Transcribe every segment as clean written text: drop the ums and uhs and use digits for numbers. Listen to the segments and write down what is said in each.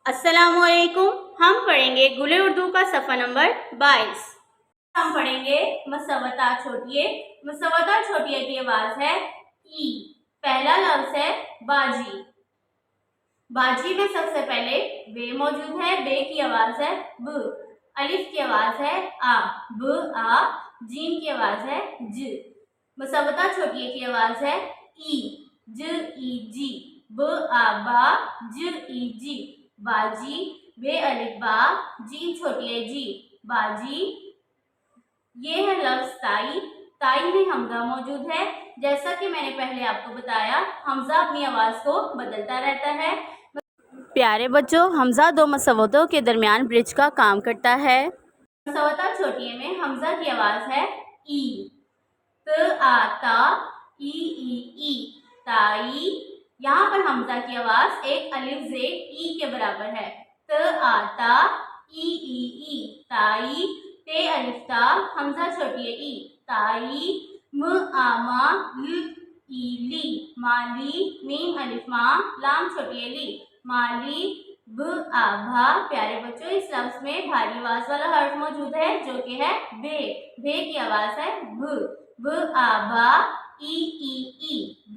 अस्सलामुअलैकुम। हम पढ़ेंगे गुले उर्दू का सफ़ा नंबर 22। हम पढ़ेंगे मसवता छोटिए। मसवता छोटिए की आवाज है ई। पहला लफ्ज है बाजी। बाजी में सबसे पहले बे मौजूद है। बे की आवाज है ब। अलिफ की आवाज है आ, ब आ। जीम की आवाज है ज। मसवता छोटिए की आवाज है ई, ज ई जी। ब आ बा, ज ई जी। बाजी। बे अलिफ बा, जीम छोटी है जी, बाजी। ये है लफ्ज ताई। ताई में हमजा मौजूद है। जैसा कि मैंने पहले आपको बताया, हमजा अपनी आवाज को बदलता रहता है। प्यारे बच्चों, हमजा दो मसवतों के दरमियान ब्रिज का काम करता है। मसवता छोटी में हमजा की आवाज है ई। त आ ता, ई ताई। यहाँ पर हमजा की आवाज एक अलिफ से ई के बराबर है। त आ ता, ई ताई। ते अलिफ ता, हमजा छोटी है ई, ताई। म आ मा, ई ली, माली। मीम अलिफ मा, लाम छोटी है ली, माली। ब आ भा। प्यारे बच्चों, इस लफ्ज में भारी आवाज वाला हर्फ मौजूद है जो कि है बे। बे की आवाज है ब। ब आ बा, ई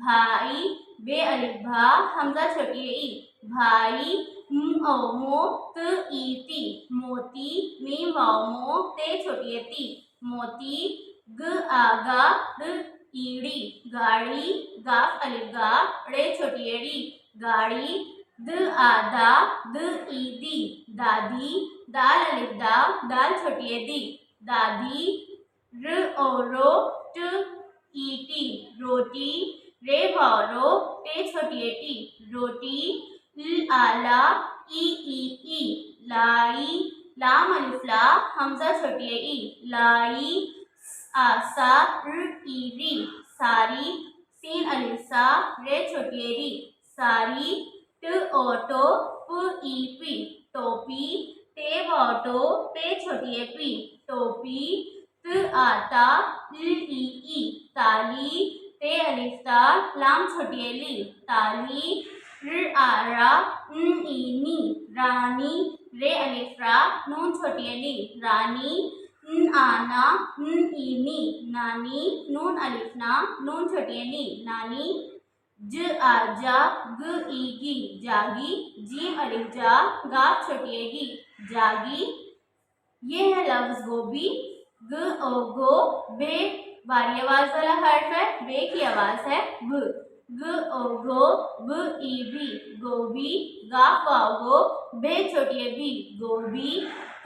भाई। बे अलिफ भा, हमजा छोटी है ई, भाई। म ओ मो, त ई ती, मोती। मीम वाओ मो, ते छोटी है ती, मोती। ग आ गा, ड़ ईड़ी, गाड़ी। गाफ अलिफ गा, ड़े छोटी है ड़ी, गाड़ी। द आ दा, द ई दी, दादी। दाल अलिफ दा, दाल छोटी है दी, दादी। र ओ रो, ट ई टी, रोटी। रे भाव रो, टे छोटी है टी, रोटी। ल आला, ई लाई। लाम अलिफ ला, हमजा छोटी है ई, लाई। आसा, री, सारी। सीन अलिफ सा, रे छोटी है री, सारी। ट ऑटो, प ई पी, टोपी। टे ऑटो, पे छोटी है पी, टोपी। त आता, ई ताली। ते अलिफ ता, लाम छोटी है ली, ताली। र आरा, ई नी, रानी। रे अलिफ रा, नून छोटी है नी, रानी। न आना, ई नी, नानी। नून अलिफ ना, नून छोटी है नी, नानी। ज आ जा, ग ई गी, जागी। जीम अलिफ जा, गा छोटी है गी, जागी। ये है लफ्ज गोभी। ग ओ गो। बे भारी आवाज वाला हर्फ है। बे की आवाज है ब। ग ओ गो, ब ई बी, गोभी। गा पा गो, बे छोटी है बी, गोभी।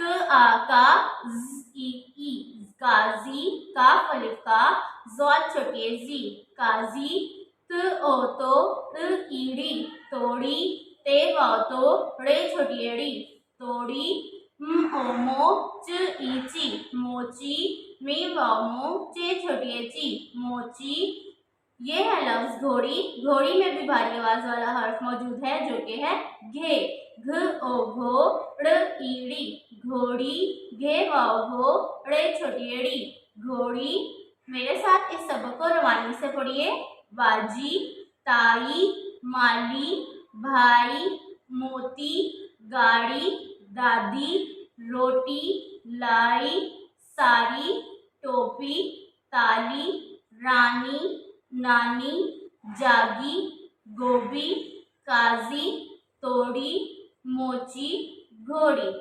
क आ का, ज ई काजी। काफ अलिफ का, ज़ॉद छोटी है जी, काजी। त ओ तो, ड़ ईड़ी, तोड़ी। ते वाओ तो, ड़े छोटी है ड़ी, तोड़ी। म ओ मो, च ई ची, मोची। मी वाओ मो, चे छोटी है ची, मोची। ये है लफ्ज घोड़ी। घोड़ी में भी भारी आवाज वाला हर्फ मौजूद है जो कि है घे। घ ओ घो, ड़ ईड़ी, घोड़ी। घे वाओ घो, ड़े छोटी एड़ी, घोड़ी। मेरे साथ इस सबक को रवानी से पढ़िए। बाजी, ताई, माली, भाई, मोती, गाड़ी, दादी, रोटी, लाई, सारी, टोपी, ताली, रानी, नानी, जागी, गोभी, काजी, तोड़ी, मोची, घोड़ी।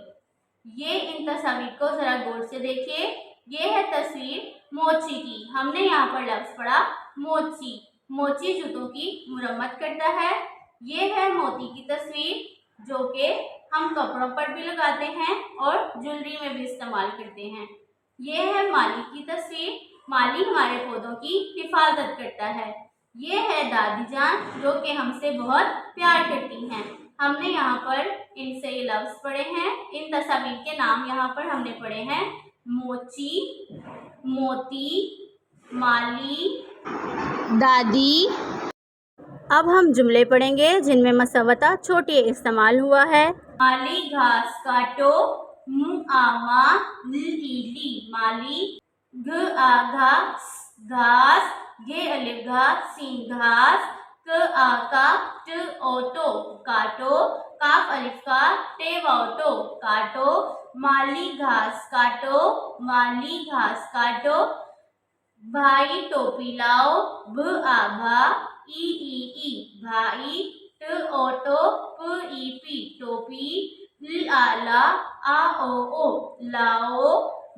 ये इन तस्वीर को जरा गौर से देखिए। ये है तस्वीर मोची की। हमने यहाँ पर लफ्ज पढ़ा मोची। मोची जूतों की मुरम्मत करता है। ये है मोती की तस्वीर जो कि हम कपड़ों पर भी लगाते हैं और ज्वेलरी में भी इस्तेमाल करते हैं। ये है माली की तस्वीर। माली हमारे पौधों की हिफाजत करता है। ये है दादी जान जो कि हमसे बहुत प्यार करती हैं। हमने यहाँ पर इनसे ये लफ्ज पढ़े हैं। इन तस्वीर के नाम यहाँ पर हमने पढ़े हैं मोची, मोती, माली, दादी। अब हम जुमले पढ़ेंगे जिनमें मसवता छोटी इस्तेमाल हुआ है। माली घास काटो, मुँह आमा, ली, माली। घ आ घास, घास। घे अलिफ घास, सीन घास। क आ का, ट ऑटो, काटो। काफ अलिफ का टे वाव टो, काटो। माली घास काटो, माली घास काटो। भाई टोपी लाओ, भ आभा ई भाई। ट ऑटो, प ई पी टोपी। ल आला आ ओ लाओ।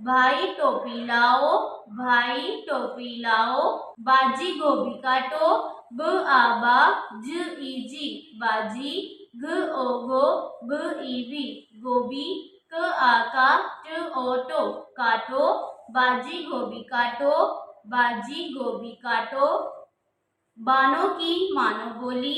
भाई टोपी लाओ, भाई टोपी लाओ। बाजी गोभी काटो, ब आबा ज ई जी बाजी। घ ओघो ब ई बी गोभी। क आका ट ओटो काटो। बाजी गोभी काटो, बाजी गोभी काटो। बानों की मानो बोली,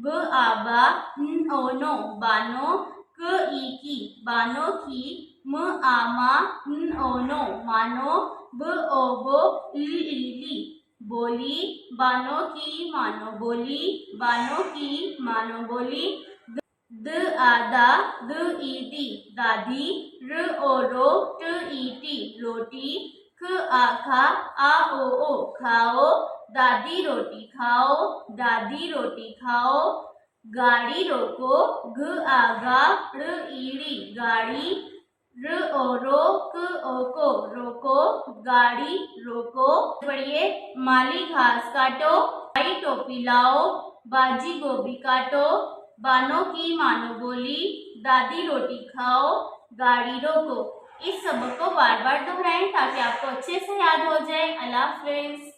ब आबा न ओनो बानो। क ई की बानों की, म आमा न ओनो मानो। ब ओबो ली बोली। बानों की मानो बोली, बानों की मानो बोली। द आदा द ईदी दादी। र ओरो ट ईटी रोटी। ख आखा आ ओ खाओ। दादी रोटी खाओ, दादी रोटी खाओ। गाड़ी रोको, घ आगा ड़ ईड़ी गाड़ी। र ओरो क ओको रोको, गाड़ी रोको। बढ़िए। माली घास काटो, भाई टोपी लाओ। बाजी गोभी काटो, बानों की मानो बोली। दादी रोटी खाओ, गाड़ी रोको। इस सबक को बार बार दोहराएं ताकि आपको अच्छे से याद हो जाए। अल्लाह हाफिज़।